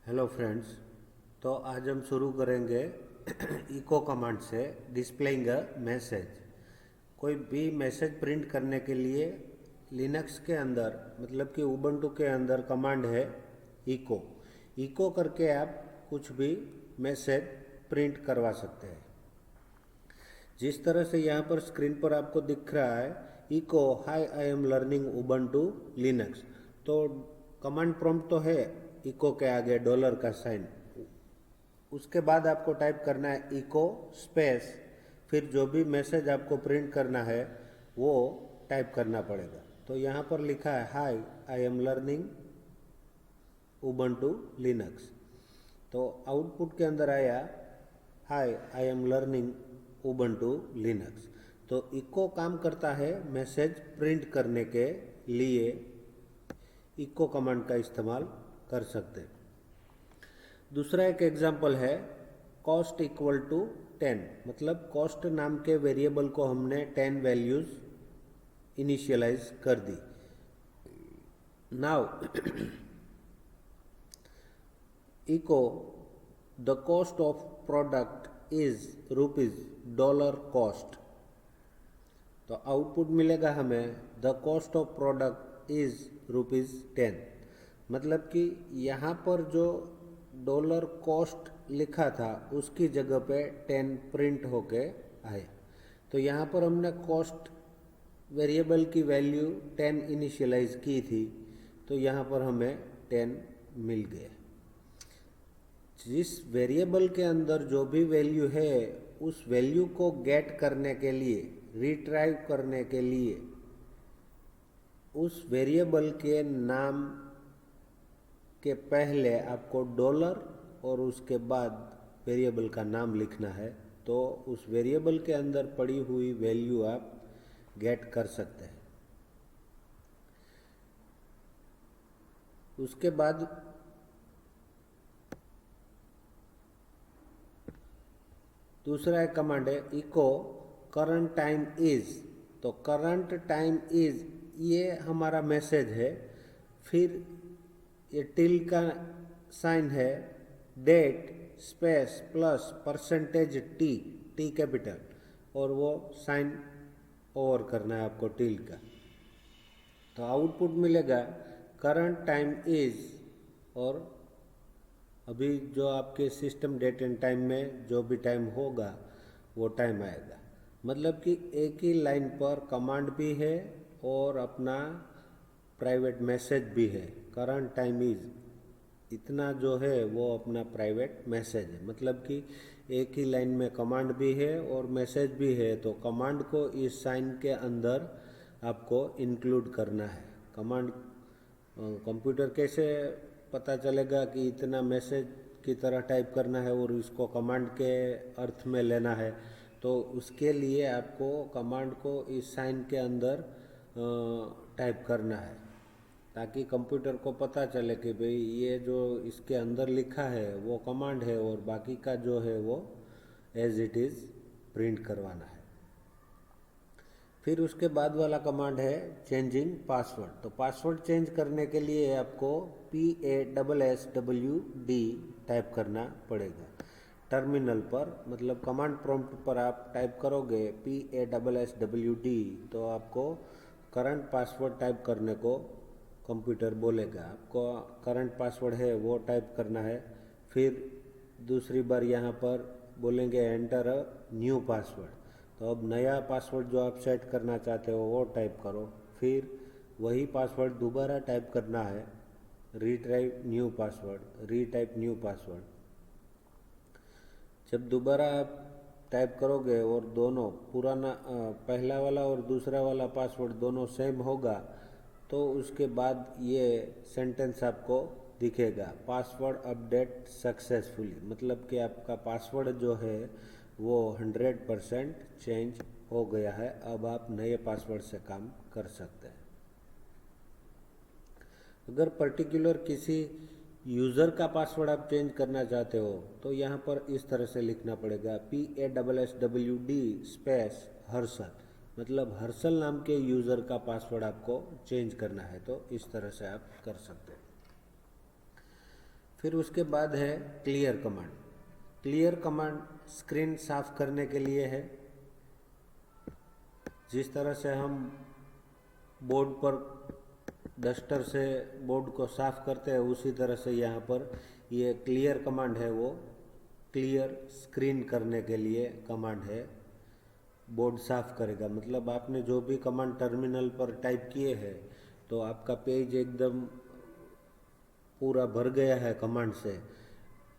Hello friends. तो आज हम शुरू करेंगे इको कमांड से डिस्प्लेइंग अ मैसेज। कोई भी मैसेज प्रिंट करने के लिए लिनक्स के अंदर मतलब कि उबंटू के अंदर कमांड है इको। इको करके आप कुछ भी मैसेज प्रिंट करवा सकते हैं। जिस तरह से यहाँ पर स्क्रीन पर आपको दिख रहा है echo hi I am learning Ubuntu Linux. तो कमांड प्रॉम्प्ट तो है इको के आगे डॉलर का साइन। उसके बाद आपको टाइप करना है इको स्पेस, फिर जो भी मैसेज आपको प्रिंट करना है वो टाइप करना पड़ेगा। तो यहाँ पर लिखा है hi I am learning Ubuntu Linux. तो आउटपुट के अंदर आया hi I am learning Ubuntu Linux. तो इको काम करता है मैसेज प्रिंट करने के लिए। इको कमांड का इस्तेमाल कर सकते हैं। दूसरा एक एग्जांपल है कॉस्ट इक्वल टू 10, मतलब कॉस्ट नाम के वेरिएबल को हमने 10 वैल्यूज इनिशियलाइज कर दी। Now echo the cost of product is rupees dollar cost. तो आउटपुट मिलेगा हमें the cost of product is rupees 10। मतलब कि यहाँ पर जो डॉलर कॉस्ट लिखा था उसकी जगह पे 10 प्रिंट होके आए। तो यहाँ पर हमने कॉस्ट वेरिएबल की वैल्यू 10 इनिशियलाइज की थी, तो यहाँ पर हमें 10 मिल गए। जिस वेरिएबल के अंदर जो भी वैल्यू है उस वैल्यू को गेट करने के लिए, रिट्राइव करने के लिए उस वेरिएबल के नाम के पहले आपको डॉलर और उसके बाद वेरिएबल का नाम लिखना है। तो उस वेरिएबल के अंदर पड़ी हुई वैल्यू आप गेट कर सकते हैं। उसके बाद दूसरा एक कमांड है इको करंट टाइम इज। तो करंट टाइम इज ये हमारा मैसेज है। फिर ये टिल का साइन है, date space plus percentage T, T capital, और वो साइन ओवर करना है आपको टिल का। तो आउटपुट मिलेगा करंट टाइम इज, और अभी जो आपके सिस्टम डेट एंड टाइम में जो भी टाइम होगा वो टाइम आएगा। मतलब कि एक ही लाइन पर कमांड भी है और अपना प्राइवेट मैसेज भी है। करंट टाइम इज इतना जो है वो अपना प्राइवेट मैसेज है। मतलब कि एक ही लाइन में कमांड भी है और मैसेज भी है। तो कमांड को इस साइन के अंदर आपको इंक्लूड करना है। कमांड कंप्यूटर कैसे पता चलेगा कि इतना मैसेज की तरह टाइप करना है और इसको कमांड के अर्थ में लेना है? तो उसके लिए आपको कमांड को इस साइन के अंदर टाइप करना है, ताकि कंप्यूटर को पता चले कि भाई ये जो इसके अंदर लिखा है वो कमांड है और बाकी का जो है वो एज इट इज़ प्रिंट करवाना है। फिर उसके बाद वाला कमांड है चेंजिंग पासवर्ड। तो पासवर्ड चेंज करने के लिए आपको PASSWD टाइप करना पड़ेगा टर्मिनल पर। मतलब कमांड प्रॉम्प्ट पर आप टाइप करोगे PASSWD तो आपको करंट पासवर्ड टाइप करने को कंप्यूटर बोलेगा। आपको करंट पासवर्ड है वो टाइप करना है। फिर दूसरी बार यहाँ पर बोलेंगे एंटर अ न्यू पासवर्ड। तो अब नया पासवर्ड जो आप सेट करना चाहते हो वो टाइप करो। फिर वही पासवर्ड दोबारा टाइप करना है, retype new password, retype new password. जब दोबारा आप टाइप करोगे और दोनों पुराना पहला वाला और दूसरा वाला पासवर्ड दोनों सेम होगा तो उसके बाद ये सेंटेंस आपको दिखेगा पासवर्ड अपडेट सक्सेसफुली। मतलब कि आपका पासवर्ड जो है वो 100% चेंज हो गया है। अब आप नए पासवर्ड से काम कर सकते हैं। अगर पर्टिकुलर किसी यूज़र का पासवर्ड आप चेंज करना चाहते हो तो यहाँ पर इस तरह से लिखना पड़ेगा PASSWD स्पेस हर्षल। मतलब हर्षल नाम के यूज़र का पासवर्ड आपको चेंज करना है, तो इस तरह से आप कर सकते हैं। फिर उसके बाद है clear command. Clear command screen साफ करने के लिए है। जिस तरह से हम बोर्ड पर डस्टर से बोर्ड को साफ करते हैं, उसी तरह से यहाँ पर ये क्लियर कमांड है, वो क्लियर स्क्रीन करने के लिए कमांड है। बोर्ड साफ करेगा, मतलब आपने जो भी कमांड टर्मिनल पर टाइप किए हैं तो आपका पेज एकदम पूरा भर गया है कमांड से,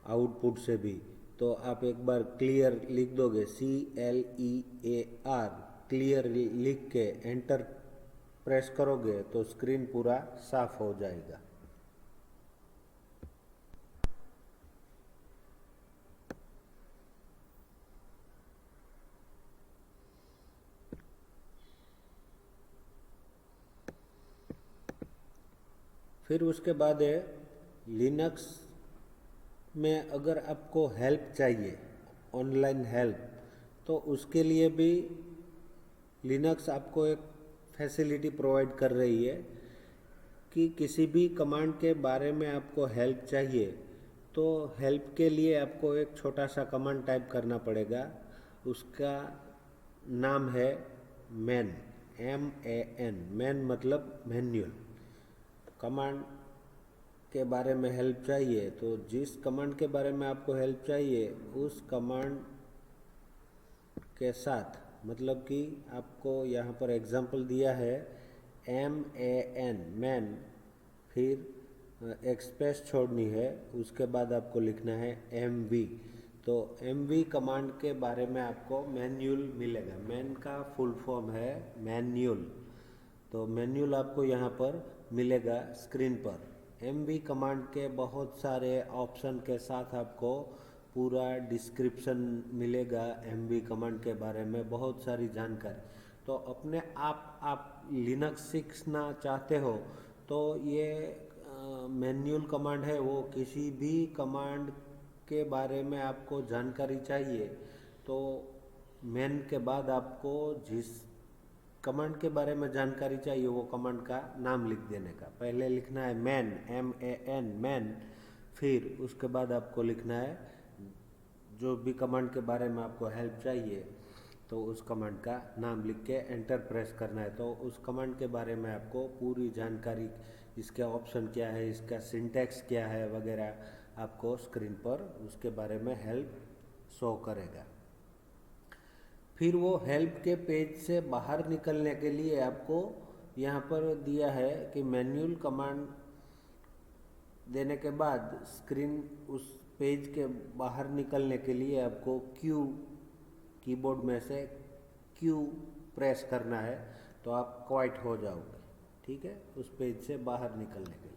आउटपुट से भी, तो आप एक बार क्लियर लिख दोगे, CLEAR, क्लियर लिख के एंटर प्रेस करोगे तो स्क्रीन पूरा साफ हो जाएगा। फिर उसके बाद है लिनक्स में अगर आपको हेल्प चाहिए, ऑनलाइन हेल्प, तो उसके लिए भी लिनक्स आपको एक फैसिलिटी प्रोवाइड कर रही है कि किसी भी कमांड के बारे में आपको हेल्प चाहिए तो हेल्प के लिए आपको एक छोटा सा कमांड टाइप करना पड़ेगा। उसका नाम है मैन, MAN, मैन मतलब मैन्युअल। कमांड के बारे में हेल्प चाहिए तो जिस कमांड के बारे में आपको हेल्प चाहिए उस कमांड के साथ, मतलब कि आपको यहाँ पर एग्जांपल दिया है MAN, मैन, फिर एक स्पेस छोड़नी है, उसके बाद आपको लिखना है MV। तो MV कमांड के बारे में आपको मैन्युअल मिलेगा। मैन का फुल फॉर्म है मैन्युअल, तो मैन्युअल आपको यहाँ पर मिलेगा स्क्रीन पर। MV कमांड के बहुत सारे ऑप्शन के साथ आपको पूरा डिस्क्रिप्शन मिलेगा MV कमांड के बारे में, बहुत सारी जानकारी। तो अपने आप लिनक्स सीखना चाहते हो तो ये मैन्युअल कमांड है, वो किसी भी कमांड के बारे में आपको जानकारी चाहिए तो मैन के बाद आपको जिस कमांड के बारे में जानकारी चाहिए वो कमांड का नाम लिख देने का। पहले लिखना है मैन, MAN, मैन, फिर उसके बाद आपको लिखना है जो भी कमांड के बारे में आपको हेल्प चाहिए तो उस कमांड का नाम लिख के एंटर प्रेस करना है। तो उस कमांड के बारे में आपको पूरी जानकारी, इसके ऑप्शन क्या है, इसका सिंटैक्स क्या है वगैरह आपको स्क्रीन पर उसके बारे में हेल्प शो करेगा। फिर वो हेल्प के पेज से बाहर निकलने के लिए आपको यहाँ पर दिया है कि मैन्युअल कमांड देने के बाद स्क्रीन उस पेज के बाहर निकलने के लिए आपको Q, कीबोर्ड में से Q प्रेस करना है तो आप क्वाइट हो जाओगे, ठीक है, उस पेज से बाहर निकलने के लिए।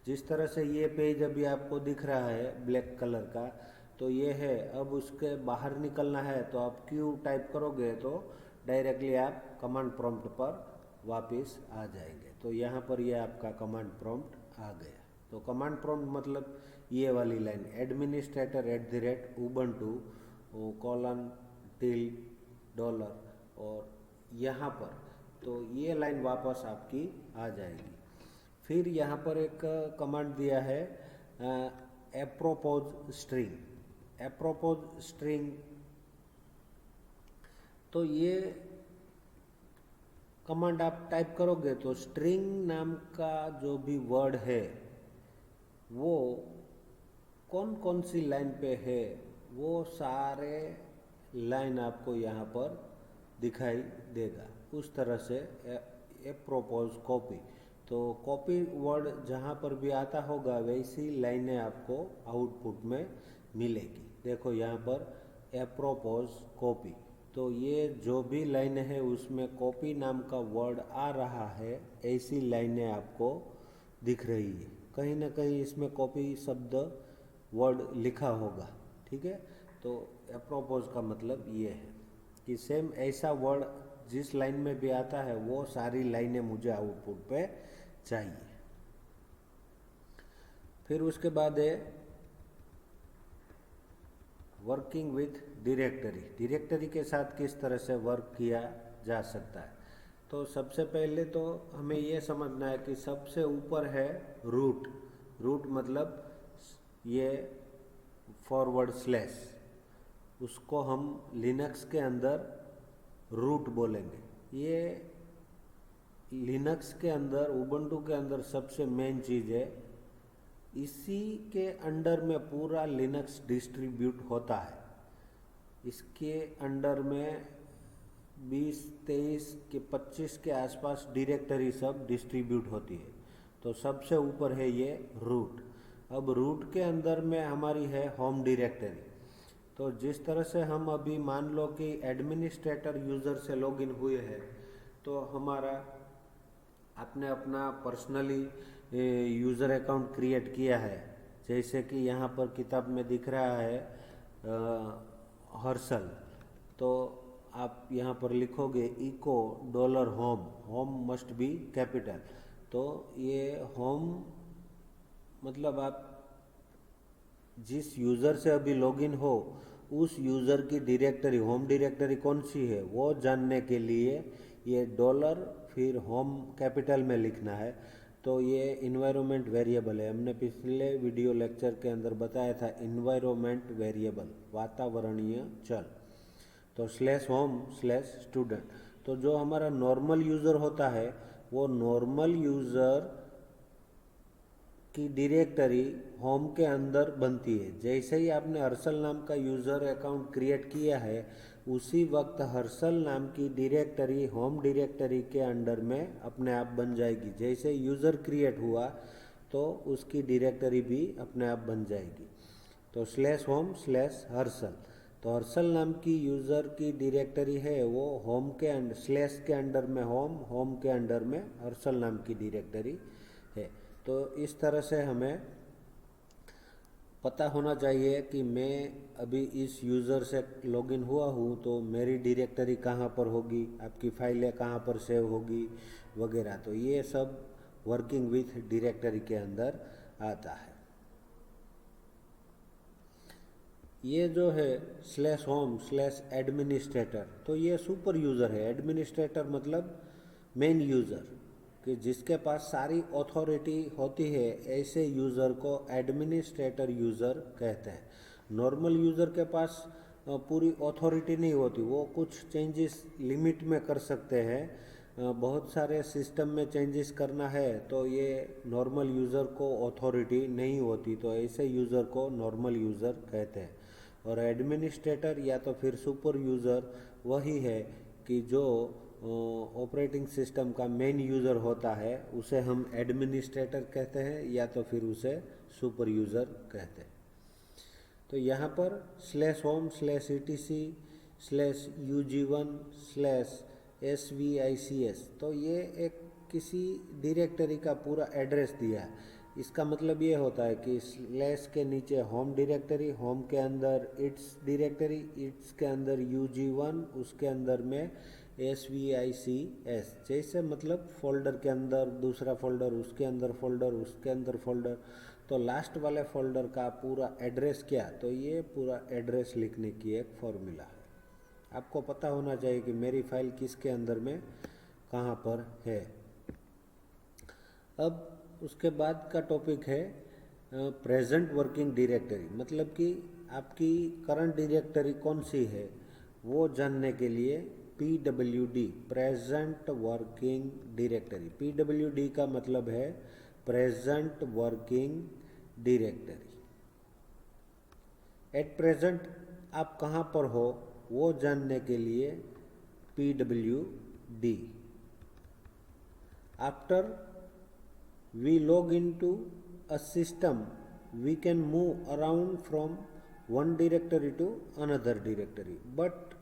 जिस तरह से ये पेज अभी आपको दिख रहा है ब्लैक कलर का, तो ये है। अब उसके बाहर निकलना है तो आप Q टाइप करोगे तो डायरेक्टली आप कमांड प्रॉम्प्ट पर वापस आ जाएंगे। तो यहाँ पर ये आपका कमांड प्रॉम्प्ट आ गया। तो कमांड प्रॉम्प्ट मतलब ये वाली लाइन, administrator@ubuntu $, और यहाँ पर, तो ये लाइन वापस आपकी आ जाएगी। फिर यहाँ पर एक कमांड दिया है एप्रोपोज स्ट्रिंग। एप्रोपोज स्ट्रिंग, तो ये कमांड आप टाइप करोगे तो स्ट्रिंग नाम का जो भी वर्ड है वो कौन कौन सी लाइन पे है वो सारे लाइन आपको यहाँ पर दिखाई देगा। उस तरह से एप्रोपोज कॉपी, तो कॉपी वर्ड जहाँ पर भी आता होगा वैसी लाइनें आपको आउटपुट में मिलेगी। देखो यहाँ पर एप्रोपोज कॉपी, तो ये जो भी लाइनें हैं उसमें कॉपी नाम का वर्ड आ रहा है, ऐसी लाइनें आपको दिख रही है। कहीं ना कहीं इसमें कॉपी शब्द वर्ड लिखा होगा, ठीक है। तो एप्रोपोज का मतलब ये है कि सेम ऐसा वर्ड जिस लाइन में भी आता है वो सारी लाइनें मुझे आउटपुट पे चाहिए। फिर उसके बाद है वर्किंग विथ डायरेक्टरी। डायरेक्टरी के साथ किस तरह से वर्क किया जा सकता है। तो सबसे पहले तो हमें ये समझना है कि सबसे ऊपर है रूट। रूट मतलब ये फॉरवर्ड स्लैश, उसको हम लिनक्स के अंदर रूट बोलेंगे। ये लिनक्स के अंदर, उबंटू के अंदर सबसे मेन चीज़ है। इसी के अंडर में पूरा लिनक्स डिस्ट्रीब्यूट होता है। इसके अंडर में 20, 23 के 25 के आसपास डायरेक्टरी सब डिस्ट्रीब्यूट होती है। तो सबसे ऊपर है ये रूट। अब रूट के अंदर में हमारी है होम डायरेक्टरी। तो जिस तरह से हम अभी मान लो कि एडमिनिस्ट्रेटर यूज़र से लॉगिन हुए हैं, तो हमारा आपने अपना पर्सनली यूज़र अकाउंट क्रिएट किया है। जैसे कि यहाँ पर किताब में दिख रहा है हर्षल, तो आप यहाँ पर लिखोगे echo $home, home must be capital. तो ये होम मतलब आप जिस यूज़र से अभी लॉगिन हो उस यूज़र की डायरेक्टरी, होम डायरेक्टरी कौन सी है वो जानने के लिए ये डॉलर फिर होम कैपिटल में लिखना है। तो ये इन्वायरमेंट वेरिएबल है। हमने पिछले वीडियो लेक्चर के अंदर बताया था इन्वायरमेंट वेरिएबल, वातावरणीय चल। तो /home/student। तो जो हमारा नॉर्मल यूज़र होता है वो नॉर्मल यूज़र की डायरेक्टरी होम के अंदर बनती है। जैसे ही आपने हर्षल नाम का यूज़र अकाउंट क्रिएट किया है, उसी वक्त हर्षल नाम की डायरेक्टरी होम डायरेक्टरी के अंडर में अपने आप बन जाएगी। जैसे यूज़र क्रिएट हुआ तो उसकी डायरेक्टरी भी अपने आप बन जाएगी। तो /home/हर्षल, तो हर्षल नाम की यूज़र की डायरेक्टरी है वो होम के स्लैश के अंडर में होम, होम के अंडर में हर्षल नाम की डायरेक्टरी है। तो इस तरह से हमें पता होना चाहिए कि मैं अभी इस यूज़र से लॉगिन हुआ हूँ तो मेरी डायरेक्टरी कहाँ पर होगी, आपकी फाइलें कहाँ पर सेव होगी वगैरह। तो ये सब वर्किंग विथ डायरेक्टरी के अंदर आता है। ये जो है /home/एडमिनिस्ट्रेटर, तो ये सुपर यूज़र है। एडमिनिस्ट्रेटर मतलब मेन यूज़र, कि जिसके पास सारी अथॉरिटी होती है, ऐसे यूज़र को एडमिनिस्ट्रेटर यूज़र कहते हैं। नॉर्मल यूज़र के पास पूरी अथॉरिटी नहीं होती, वो कुछ चेंजेस लिमिट में कर सकते हैं। बहुत सारे सिस्टम में चेंजेस करना है तो ये नॉर्मल यूज़र को अथॉरिटी नहीं होती, तो ऐसे यूज़र को नॉर्मल यूज़र कहते हैं। और एडमिनिस्ट्रेटर या तो फिर सुपर यूज़र वही है कि जो ऑपरेटिंग सिस्टम का मेन यूज़र होता है, उसे हम एडमिनिस्ट्रेटर कहते हैं या तो फिर उसे सुपर यूज़र कहते हैं। तो यहाँ पर /home/etc/ug1/svics, तो ये एक किसी डायरेक्टरी का पूरा एड्रेस दिया है। इसका मतलब ये होता है कि स्लैश के नीचे होम डायरेक्टरी, होम के अंदर इट्स डायरेक्टरी, इट्स के अंदर ug1, उसके अंदर में SVICS, जैसे मतलब फोल्डर के अंदर दूसरा फोल्डर, उसके अंदर फोल्डर, उसके अंदर फोल्डर। तो लास्ट वाले फोल्डर का पूरा एड्रेस क्या, तो ये पूरा एड्रेस लिखने की एक फॉर्मूला है। आपको पता होना चाहिए कि मेरी फाइल किसके अंदर में कहाँ पर है। अब उसके बाद का टॉपिक है प्रेजेंट वर्किंग डायरेक्टरी, मतलब कि आपकी करंट डायरेक्टरी कौन सी है वो जानने के लिए PWD, present working directory. PWD का मतलब है present working directory. At present आप कहाँ पर हो वो जानने के लिए PWD। After we log into a system, we can move around from one directory to another directory, but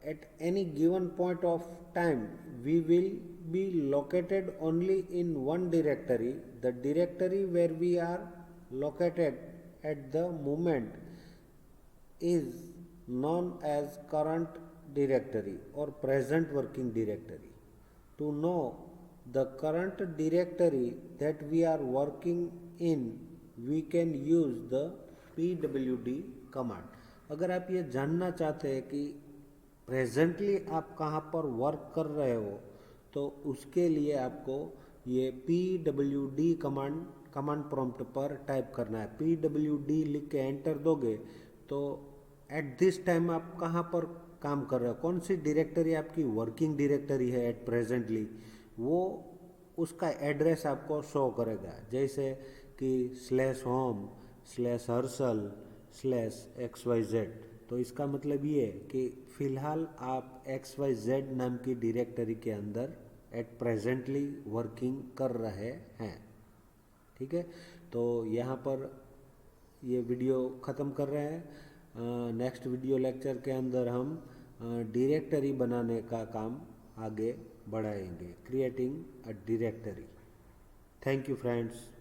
at any given point of time we will be located only in one directory. The directory where we are located at the moment is known as current directory or present working directory. To know the current directory that we are working in, we can use the PWD command. अगर आप ये जानना चाहते हैं कि presently आप कहाँ पर वर्क कर रहे हो, तो उसके लिए आपको ये PWD कमांड प्रॉम्प्ट पर टाइप करना है। PWD लिख के एंटर दोगे तो एट दिस टाइम आप कहाँ पर काम कर रहे हो, कौन सी डायरेक्टरी आपकी वर्किंग डायरेक्टरी है एट प्रेजेंटली, वो उसका एड्रेस आपको शो करेगा। जैसे कि /home/Harshal/XYZ, तो इसका मतलब ये है कि फ़िलहाल आप XYZ नाम की डायरेक्टरी के अंदर एट प्रेजेंटली वर्किंग कर रहे हैं। ठीक है, तो यहाँ पर ये वीडियो ख़त्म कर रहे हैं। नेक्स्ट वीडियो लेक्चर के अंदर हम डायरेक्टरी बनाने का काम आगे बढ़ाएंगे, creating a directory. Thank you friends.